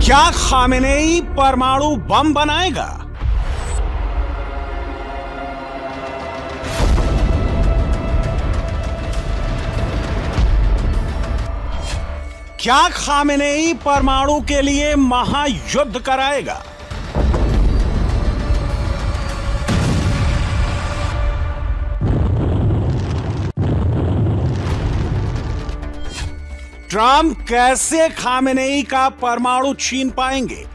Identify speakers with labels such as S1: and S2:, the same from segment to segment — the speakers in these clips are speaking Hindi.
S1: क्या खामेनेई परमाणु बम बनाएगा? क्या खामेनेई परमाणु के लिए महायुद्ध कराएगा? ट्रंप कैसे खामेनेई का परमाणु छीन पाएंगे?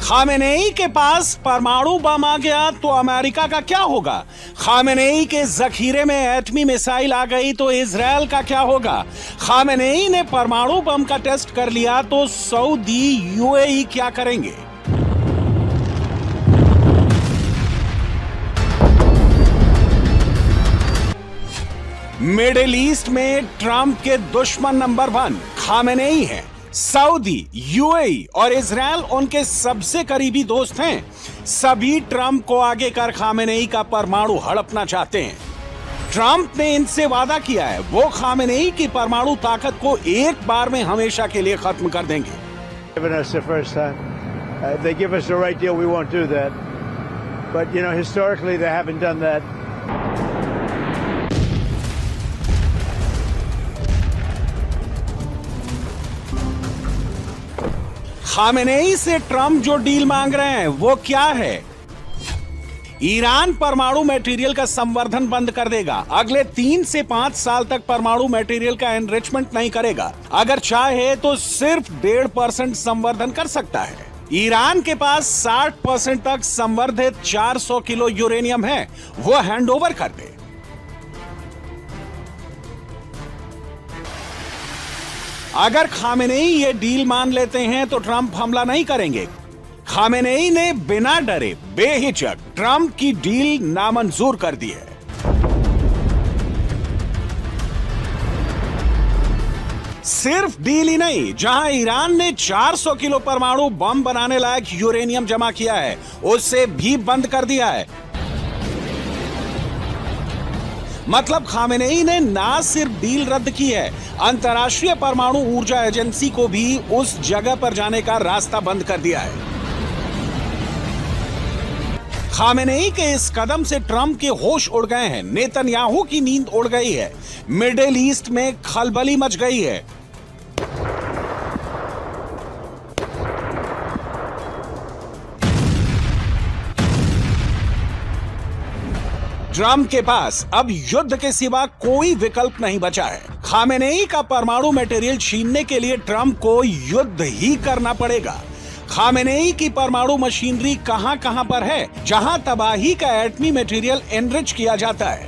S1: खामेनेई के पास परमाणु बम आ गया तो अमेरिका का क्या होगा? खामेनेई के जखीरे में एटमी मिसाइल आ गई तो इजराइल का क्या होगा? खामेनेई ने परमाणु बम का टेस्ट कर लिया तो सऊदी यूएई क्या करेंगे? मिडिल ईस्ट में ट्रंप के दुश्मन नंबर 1 खामेनेई हैं। सऊदी, यूएई और इजराइल उनके सबसे करीबी दोस्त हैं। सभी ट्रंप को आगे कर खामेनेई का परमाणु हड़पना चाहते हैं। ट्रंप ने इनसे वादा किया है वो खामेनेई की परमाणु ताकत को एक बार में हमेशा के लिए खत्म कर देंगे। खामेनेई से ट्रंप जो डील मांग रहे हैं वो क्या है? ईरान परमाणु मटेरियल का संवर्धन बंद कर देगा। अगले 3 से 5 साल तक परमाणु मटेरियल का एनरिचमेंट नहीं करेगा। अगर चाहे तो सिर्फ 1.5% संवर्धन कर सकता है। ईरान के पास 60% तक संवर्धित 400 किलो यूरेनियम है, वो हैंडओवर कर दे। अगर खामेनेई ये डील मान लेते हैं तो ट्रंप हमला नहीं करेंगे। खामेनेई ने बिना डरे बेहिचक ट्रंप की डील नामंजूर कर दी है। सिर्फ डील ही नहीं, जहां ईरान ने 400 किलो परमाणु बम बनाने लायक यूरेनियम जमा किया है उसे भी बंद कर दिया है। मतलब खामेनेई ने ना सिर्फ डील रद्द की है, अंतर्राष्ट्रीय परमाणु ऊर्जा एजेंसी को भी उस जगह पर जाने का रास्ता बंद कर दिया है। खामेनेई के इस कदम से ट्रंप के होश उड़ गए हैं, नेतन्याहू की नींद उड़ गई है, मिडिल ईस्ट में खलबली मच गई है। ट्रंप के पास अब युद्ध के सिवा कोई विकल्प नहीं बचा है। खामेनेई का परमाणु मटेरियल छीनने के लिए ट्रंप को युद्ध ही करना पड़ेगा। खामेनेई की परमाणु मशीनरी कहां पर है जहां तबाही का एटमी मटेरियल एनरिच किया जाता है?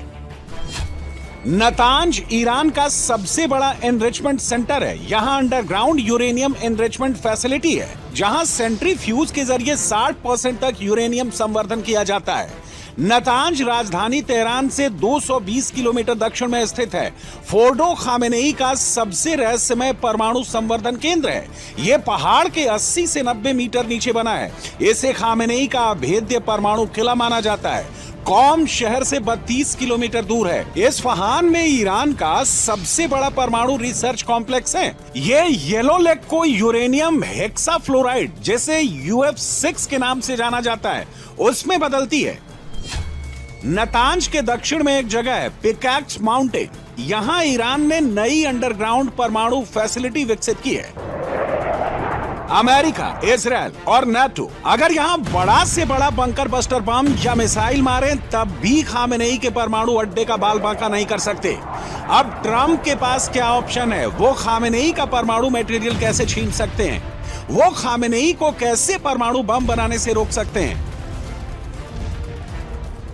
S1: नतांज ईरान का सबसे बड़ा एनरिचमेंट सेंटर है। यहां अंडरग्राउंड यूरेनियम एनरिचमेंट फैसिलिटी है, जहां सेंट्रीफ्यूज के जरिए 60% तक यूरेनियम संवर्धन किया जाता है। नतांज राजधानी तेहरान से 220 किलोमीटर दक्षिण में स्थित है। फोर्डो खामेनेई का सबसे रहस्यमय परमाणु संवर्धन केंद्र है। यह पहाड़ के 80 से 90 मीटर नीचे बना है। इसे खामेनेई का अभेद्य परमाणु किला माना जाता है। कौम शहर से 32 किलोमीटर दूर है। इस्फहान में ईरान का सबसे बड़ा परमाणु रिसर्च कॉम्प्लेक्स है। ये येलो लेक को यूरेनियम हेक्साफ्लोराइड, जिसे UF6 के नाम से जाना जाता है, उसमें बदलती है। नतांज के दक्षिण में एक जगह है पिकैक्स माउंटेन। यहां ईरान ने नई अंडरग्राउंड परमाणु फैसिलिटी विकसित की है। अमेरिका, इजराइल और नाटो अगर यहां बड़ा से बड़ा बंकर बस्टर बम या मिसाइल मारें तब भी खामेनेई के परमाणु अड्डे का बाल बांका नहीं कर सकते। अब ट्रंप के पास क्या ऑप्शन है? वो खामेनेई का परमाणु मटेरियल कैसे छीन सकते हैं? वो खामेनेई को कैसे परमाणु बम बनाने से रोक सकते हैं?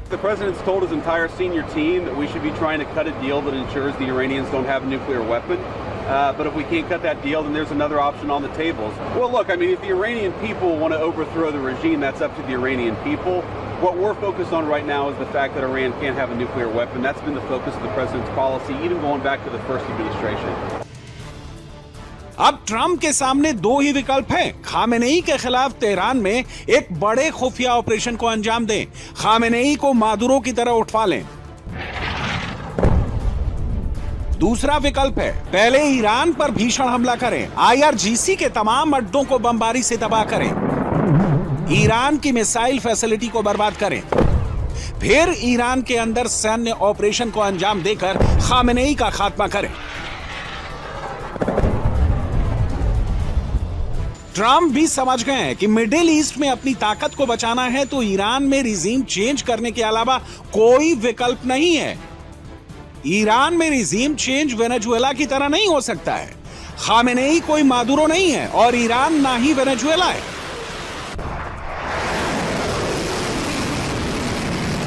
S2: The president's told his entire senior team that we should be trying to cut a deal that ensures the Iranians don't have a nuclear weapon. But if we can't cut that deal, then there's another option on the table. Well, look, I mean, if the Iranian people want to overthrow the regime, that's up to the Iranian people. What we're focused on right now is the fact that Iran can't have a nuclear weapon. That's been the focus of the president's policy, even going back to the first administration.
S1: अब ट्रंप के सामने दो ही विकल्प हैं। खामेनेई के खिलाफ तेहरान में एक बड़े खुफिया ऑपरेशन को अंजाम दें, खामेनेई को मादुरो की तरह उठवा लें। दूसरा विकल्प है पहले ईरान पर भीषण हमला करें, IRGC के तमाम अड्डों को बमबारी से तबाह करें, ईरान की मिसाइल फैसिलिटी को बर्बाद करें, फिर ईरान के अंदर सैन्य ऑपरेशन को अंजाम देकर खामेनेई का खात्मा करें। ट्रंप भी समझ गए हैं कि मिडिल ईस्ट में अपनी ताकत को बचाना है तो ईरान में रिजीम चेंज करने के अलावा कोई विकल्प नहीं है। ईरान में रिजीम चेंज वेनेजुएला की तरह नहीं हो सकता है। खामेनेई कोई मादुरो नहीं है और ईरान ना ही वेनेजुएला है।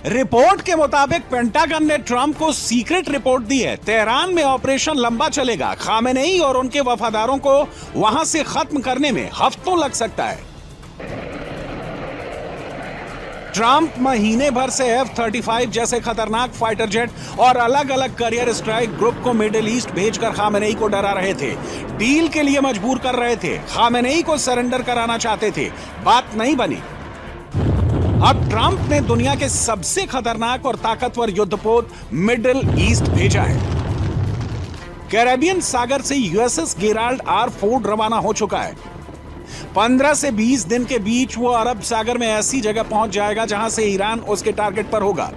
S1: रिपोर्ट के मुताबिक पेंटागन ने ट्रंप को सीक्रेट रिपोर्ट दी है। तेहरान में ऑपरेशन लंबा चलेगा। खामेनेई और उनके वफादारों को वहां से खत्म करने में हफ्तों लग सकता है। ट्रंप महीने भर से F-35 जैसे खतरनाक फाइटर जेट और अलग अलग करियर स्ट्राइक ग्रुप को मिडिल ईस्ट भेजकर खामेनेई को डरा रहे थे, डील के लिए मजबूर कर रहे थे, खामेनेई को सरेंडर कराना चाहते थे। बात नहीं बनी। अब ट्रंप ने दुनिया के सबसे खतरनाक और ताकतवर युद्धपोत मिडिल ईस्ट भेजा है। कैरेबियन सागर से USS गेराल्ड R. फोर्ड रवाना हो चुका है। 15 से 20 दिन के बीच वो अरब सागर में ऐसी जगह पहुंच जाएगा जहां से ईरान उसके टारगेट पर होगा।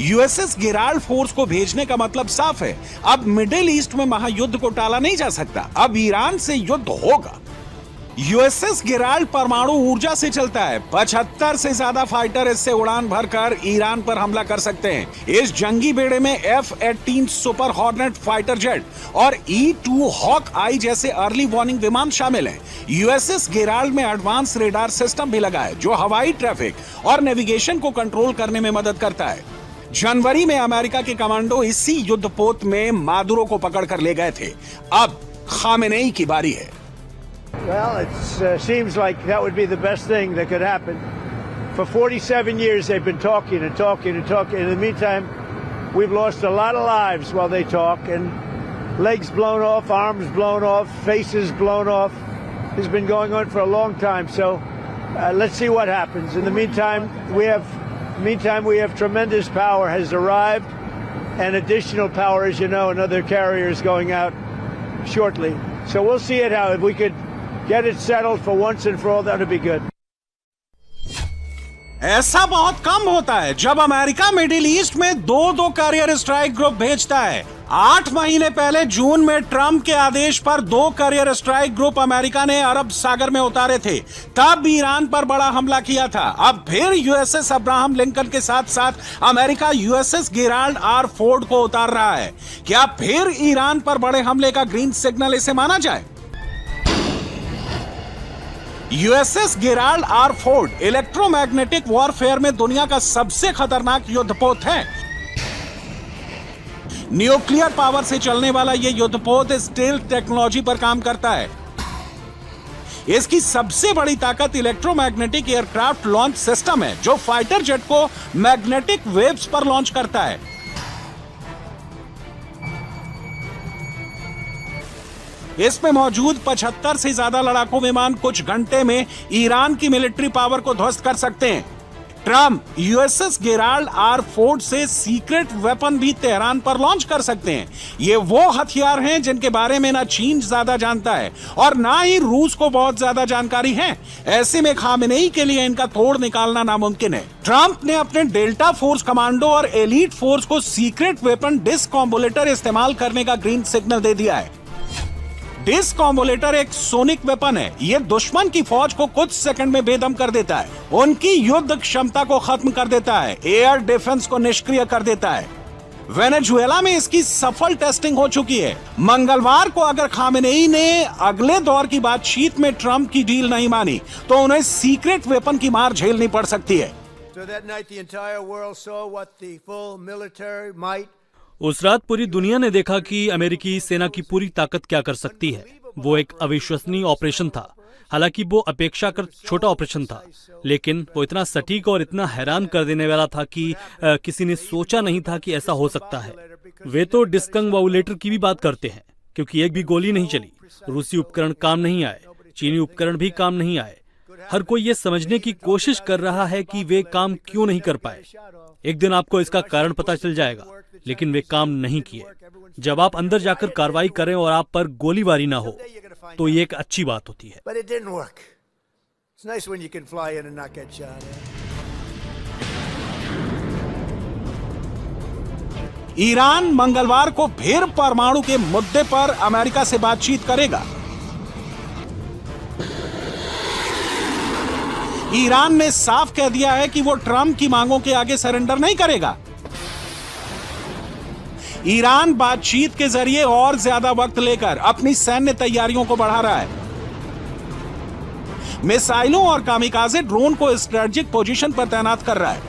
S1: USS गेराल्ड फोर्स को भेजने का मतलब साफ है, अब मिडिल ईस्ट में महायुद्ध को टाला नहीं जा सकता। अब ईरान से युद्ध होगा। USS गेराल्ड परमाणु ऊर्जा से चलता है। 75 से ज्यादा फाइटर इससे उड़ान भरकर ईरान पर हमला कर सकते हैं। इस जंगी बेड़े में F-18 super hornet fighter jet और E-2 हॉक आई जैसे अर्ली वार्निंग विमान शामिल हैं। USS गेराल्ड में एडवांस रेडार सिस्टम भी लगा है जो हवाई ट्रैफिक और नेविगेशन को कंट्रोल करने में मदद करता है। जनवरी में अमेरिका के कमांडो इसी युद्धपोत में मादुरो को पकड़कर ले गए थे। अब खामेनेई की बारी है।
S3: Well, it seems like that would be the best thing that could happen. For 47 years they've been talking and talking and talking. In the meantime, we've lost a lot of lives while they talk, and legs blown off, arms blown off, faces blown off. It's been going on for a long time, so let's see what happens. In the meantime, we have tremendous power has arrived, and additional power, as you know, another carrier is going out shortly. So we'll see it out. If we could get it settled for once and for all, that would be good.
S1: ऐसा बहुत कम होता है जब अमेरिका मिडिल ईस्ट में दो करियर स्ट्राइक ग्रुप भेजता है। 8 महीने पहले जून में ट्रंप के आदेश पर 2 करियर स्ट्राइक ग्रुप अमेरिका ने अरब सागर में उतारे थे। तब ईरान पर बड़ा हमला किया था। अब फिर USS अब्राहम लिंकन के साथ साथ America USS Gerald R. Ford को उतार रहा है। क्या फिर ईरान पर बड़े हमले का ग्रीन सिग्नल इसे माना जाए? USS Gerald R. Ford electromagnetic warfare में दुनिया का सबसे खतरनाक युद्धपोत है। न्यूक्लियर पावर से चलने वाला यह युद्धपोत स्टील्थ टेक्नोलॉजी पर काम करता है। इसकी सबसे बड़ी ताकत इलेक्ट्रोमैग्नेटिक एयरक्राफ्ट लॉन्च सिस्टम है जो फाइटर जेट को मैग्नेटिक वेव्स पर लॉन्च करता है। इसमें मौजूद 75 से ज्यादा लड़ाकू विमान कुछ घंटे में ईरान की मिलिट्री पावर को ध्वस्त कर सकते हैं। Trump USS Gerald R. Ford से सीक्रेट वेपन भी तेहरान पर लॉन्च कर सकते हैं। ये वो हथियार हैं जिनके बारे में ना चीन ज्यादा जानता है और ना ही रूस को बहुत ज्यादा जानकारी है। ऐसे में खामेनेई के लिए इनका तोड़ निकालना नामुमकिन है। ट्रंप ने अपने डेल्टा फोर्स कमांडो और एलीट फोर्स को सीक्रेट वेपन डिस्कॉम्बुलेटर इस्तेमाल करने का ग्रीन सिग्नल दे दिया है। डिस्कॉम्बुलेटर एक सोनिक वेपन है। यह दुश्मन की फौज को कुछ सेकंड में बेदम कर देता है, उनकी युद्ध क्षमता को खत्म कर देता है, एयर डिफेंस को निष्क्रिय कर देता है। वेनेजुएला में इसकी सफल टेस्टिंग हो चुकी है। मंगलवार को अगर खामेनेई ने अगले दौर की बातचीत में ट्रंप की डील नहीं मानी तो उन्हें सीक्रेट वेपन की मार झेलनी पड़ सकती है।
S4: उस रात पूरी दुनिया ने देखा कि अमेरिकी सेना की पूरी ताकत क्या कर सकती है। वो एक अविश्वसनीय ऑपरेशन था। हालांकि वो अपेक्षाकृत छोटा ऑपरेशन था, लेकिन वो इतना सटीक और इतना हैरान कर देने वाला था कि किसी ने सोचा नहीं था कि ऐसा हो सकता है। वे तो डिस्कंवाउलेटर की भी बात करते हैं, क्योंकि एक भी गोली नहीं चली, रूसी उपकरण काम नहीं आए, चीनी उपकरण भी काम नहीं आए। हर कोई ये समझने की कोशिश कर रहा है कि वे काम क्यों नहीं कर पाए। एक दिन आपको इसका कारण पता चल जाएगा, लेकिन वे काम नहीं किए। जब आप अंदर जाकर कार्रवाई करें और आप पर गोलीबारी ना हो, तो ये एक अच्छी बात होती है।
S5: But it didn't work. It's nice when you can fly in and not get shot at.
S1: Iran मंगलवार को फिर परमाणु के मुद्दे पर अमेरिका से बातचीत करेगा। ईरान ने साफ कह दिया है कि वो ट्रंप की मांगों के आगे सरेंडर नहीं करेगा। ईरान बातचीत के जरिए और ज्यादा वक्त लेकर अपनी सैन्य तैयारियों को बढ़ा रहा है। मिसाइलों और कामिकाज़े ड्रोन को स्ट्रेटेजिक पोजीशन पर तैनात कर रहा है।